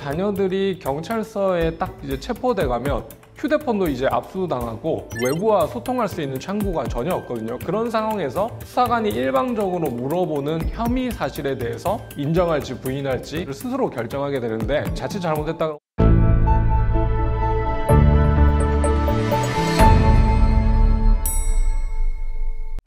자녀들이 경찰서에 딱 이제 체포돼 가면 휴대폰도 이제 압수당하고 외부와 소통할 수 있는 창구가 전혀 없거든요. 그런 상황에서 수사관이 일방적으로 물어보는 혐의 사실에 대해서 인정할지 부인할지 스스로 결정하게 되는데, 자칫 잘못했다가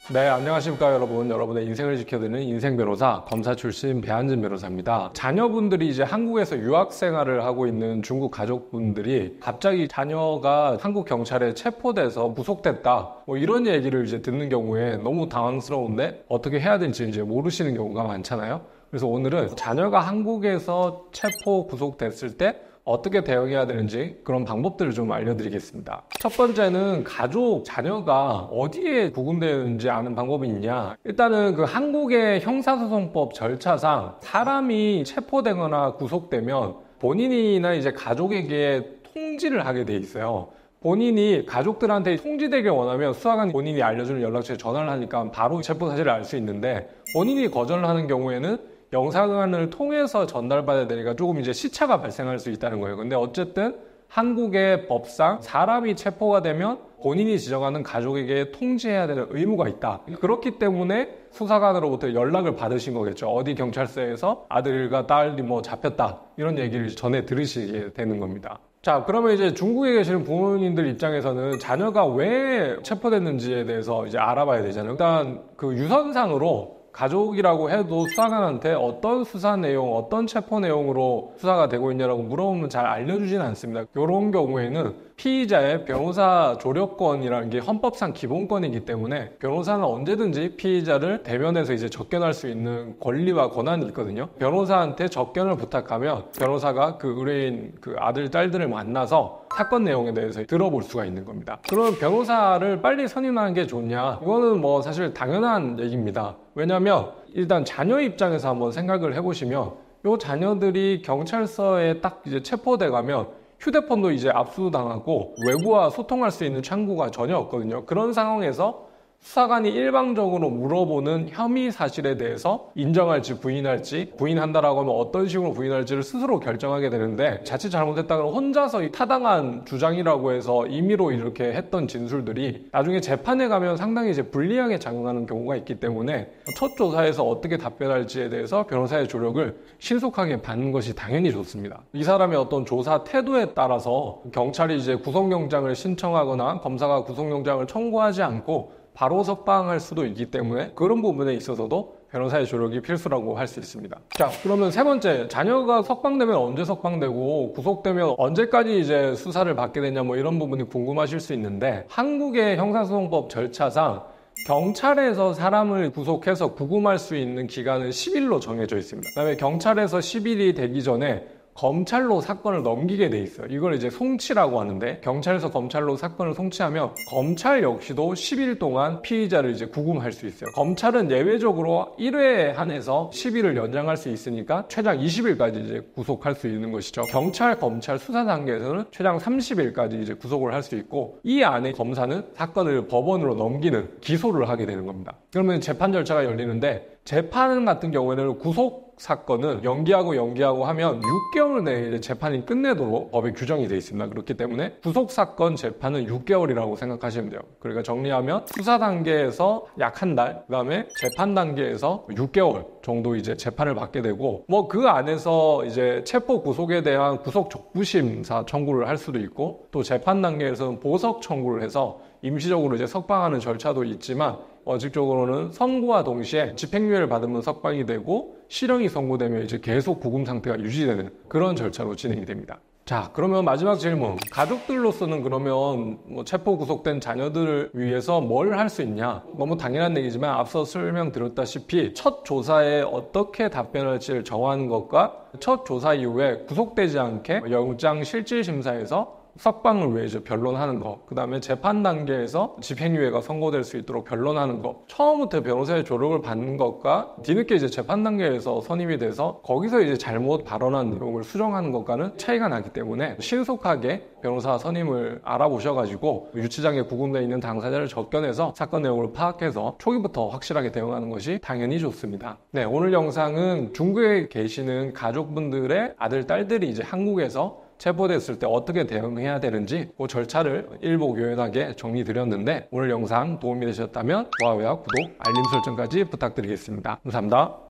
네, 안녕하십니까 여러분. 여러분의 인생을 지켜드리는 인생변호사, 검사 출신 배한진 변호사입니다. 자녀분들이 이제 한국에서 유학 생활을 하고 있는 중국 가족분들이 갑자기 자녀가 한국 경찰에 체포돼서 구속됐다, 이런 얘기를 이제 듣는 경우에 너무 당황스러운데 어떻게 해야 될지 이제 모르시는 경우가 많잖아요. 그래서 오늘은 자녀가 한국에서 체포 구속됐을 때 어떻게 대응해야 되는지 그런 방법들을 좀 알려드리겠습니다. 첫 번째는 가족, 자녀가 어디에 구금되는지 아는 방법이 있냐. 일단은 그 한국의 형사소송법 절차상 사람이 체포되거나 구속되면 본인이나 이제 가족에게 통지를 하게 돼 있어요. 본인이 가족들한테 통지되길 원하면 수사관이 본인이 알려주는 연락처에 전화를 하니까 바로 체포 사실을 알 수 있는데, 본인이 거절을 하는 경우에는 영사관을 통해서 전달받아야 되니까 조금 이제 시차가 발생할 수 있다는 거예요. 근데 어쨌든 한국의 법상 사람이 체포가 되면 본인이 지정하는 가족에게 통지해야 되는 의무가 있다. 그렇기 때문에 수사관으로부터 연락을 받으신 거겠죠. 어디 경찰서에서 아들과 딸이 잡혔다, 이런 얘기를 전해 들으시게 되는 겁니다. 자, 그러면 이제 중국에 계시는 부모님들 입장에서는 자녀가 왜 체포됐는지에 대해서 이제 알아봐야 되잖아요. 일단 그 유선상으로 가족이라고 해도 수사관한테 어떤 수사 내용, 어떤 체포 내용으로 수사가 되고 있냐라고 물어보면 잘 알려주지는 않습니다. 이런 경우에는 피의자의 변호사 조력권이라는 게 헌법상 기본권이기 때문에 변호사는 언제든지 피의자를 대면해서 이제 접견할 수 있는 권리와 권한이 있거든요. 변호사한테 접견을 부탁하면 변호사가 그 의뢰인 그 아들, 딸들을 만나서 사건 내용에 대해서 들어볼 수가 있는 겁니다. 그럼 변호사를 빨리 선임하는 게 좋냐? 이거는 사실 당연한 얘기입니다. 왜냐하면 일단 자녀 입장에서 한번 생각을 해보시면, 이 자녀들이 경찰서에 딱 이제 체포돼 가면 휴대폰도 이제 압수당하고 외부와 소통할 수 있는 창구가 전혀 없거든요. 그런 상황에서 수사관이 일방적으로 물어보는 혐의 사실에 대해서 인정할지 부인할지, 부인한다라고 하면 어떤 식으로 부인할지를 스스로 결정하게 되는데, 자칫 잘못했다가 혼자서 타당한 주장이라고 해서 임의로 이렇게 했던 진술들이 나중에 재판에 가면 상당히 이제 불리하게 작용하는 경우가 있기 때문에 첫 조사에서 어떻게 답변할지에 대해서 변호사의 조력을 신속하게 받는 것이 당연히 좋습니다. 이 사람의 어떤 조사 태도에 따라서 경찰이 이제 구속영장을 신청하거나 검사가 구속영장을 청구하지 않고 바로 석방할 수도 있기 때문에 그런 부분에 있어서도 변호사의 조력이 필수라고 할 수 있습니다. 자, 그러면 세 번째, 자녀가 석방되면 언제 석방되고 구속되면 언제까지 이제 수사를 받게 되냐, 이런 부분이 궁금하실 수 있는데, 한국의 형사소송법 절차상 경찰에서 사람을 구속해서 구금할 수 있는 기간은 10일로 정해져 있습니다. 그다음에 경찰에서 10일이 되기 전에 검찰로 사건을 넘기게 돼 있어요. 이걸 이제 송치라고 하는데, 경찰에서 검찰로 사건을 송치하면 검찰 역시도 10일 동안 피의자를 이제 구금할 수 있어요. 검찰은 예외적으로 1회에 한해서 10일을 연장할 수 있으니까 최장 20일까지 이제 구속할 수 있는 것이죠. 경찰, 검찰 수사 단계에서는 최장 30일까지 이제 구속을 할 수 있고, 이 안에 검사는 사건을 법원으로 넘기는 기소를 하게 되는 겁니다. 그러면 재판 절차가 열리는데, 재판 같은 경우에는 구속 사건은 연기하고 하면 6개월 내에 이제 재판이 끝내도록 법에 규정이 되어 있습니다. 그렇기 때문에 구속 사건 재판은 6개월이라고 생각하시면 돼요. 그러니까 정리하면 수사 단계에서 약 한 달, 그다음에 재판 단계에서 6개월 정도 이제 재판을 받게 되고, 그 안에서 이제 체포 구속에 대한 구속 적부심사 청구를 할 수도 있고, 또 재판 단계에서는 보석 청구를 해서 임시적으로 이제 석방하는 절차도 있지만, 원칙적으로는 선고와 동시에 집행유예를 받으면 석방이 되고, 실형이 선고되면 이제 계속 구금 상태가 유지되는 그런 절차로 진행이 됩니다. 자, 그러면 마지막 질문. 가족들로서는 그러면 체포 구속된 자녀들을 위해서 뭘 할 수 있냐? 너무 당연한 얘기지만 앞서 설명드렸다시피 첫 조사에 어떻게 답변할지를 정하는 것과 첫 조사 이후에 구속되지 않게 영장 실질심사에서 석방을 위해 이제 변론하는 거, 그 다음에 재판 단계에서 집행유예가 선고될 수 있도록 변론하는 거, 처음부터 변호사의 조력을 받는 것과 뒤늦게 이제 재판 단계에서 선임이 돼서 거기서 이제 잘못 발언한 내용을 수정하는 것과는 차이가 나기 때문에 신속하게 변호사 선임을 알아보셔가지고 유치장에 구금되어 있는 당사자를 접견해서 사건 내용을 파악해서 초기부터 확실하게 대응하는 것이 당연히 좋습니다. 네, 오늘 영상은 중국에 계시는 가족분들의 아들, 딸들이 이제 한국에서 체포됐을 때 어떻게 대응해야 되는지 그 절차를 일복 요연하게 정리드렸는데 오늘 영상 도움이 되셨다면 좋아요와 구독, 알림 설정까지 부탁드리겠습니다. 감사합니다.